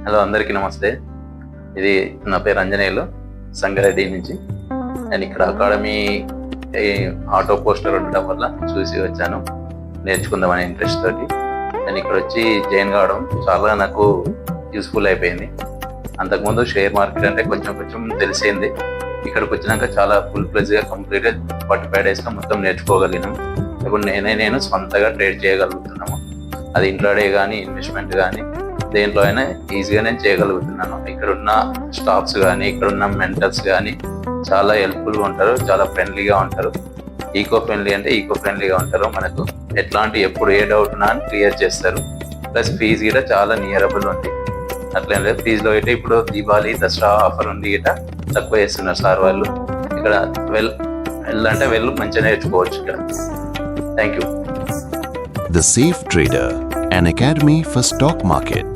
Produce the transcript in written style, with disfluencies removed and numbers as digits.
Hello, అందరికీ నమస్తే. ఇది నా పేరు అంజనేయులు, సంగారెడ్డి నుంచి. నేను ఇక్కడ అకాడమీ ఆటో పోస్టర్ ఉండడం వల్ల చూసి వచ్చాను, నేర్చుకుందామనే ఇంట్రెస్ట్ తోటి. నేను ఇక్కడ వచ్చి జాయిన్ కావడం చాలా నాకు యూస్ఫుల్ అయిపోయింది. అంతకుముందు షేర్ మార్కెట్ అంటే కొంచెం తెలిసింది. ఇక్కడికి వచ్చినాక చాలా ఫుల్ ప్లెజ్గా కంప్లీట్గా 45 డేస్లో మొత్తం నేర్చుకోగలిగినాం. ఇప్పుడు నేను సొంతగా ట్రేడ్ చేయగలుగుతున్నాము. అది ఇంట్రాడే కానీ ఇన్వెస్ట్మెంట్ కానీ దేంట్లో అయినా ఈజీగా నేను చేయగలుగుతున్నాను. ఇక్కడున్న స్టాఫ్స్ కానీ ఇక్కడున్న మెంటర్స్ కానీ చాలా హెల్ప్ఫుల్గా ఉంటారు, చాలా ఫ్రెండ్లీగా ఉంటారు. ఈకో ఫ్రెండ్లీ అంటే ఈకో ఫ్రెండ్లీగా ఉంటారు. మనకు ఎప్పుడు ఏ డౌట్ ఉన్నా అని క్లియర్ చేస్తారు. ప్లస్ ఫీజు కూడా చాలా నియరబుల్ ఉంది. అట్లేం లేదు, ఫీజులో అయితే ఇప్పుడు దీపావళి దసరా ఆఫర్ ఉంది గిట తక్కువ చేస్తున్నారు సార్ వాళ్ళు. ఇక్కడ వెళ్ళంటే మంచిగా నేర్చుకోవచ్చు ఇక్కడ. Thank you. The Safe Trader, an academy for stock market.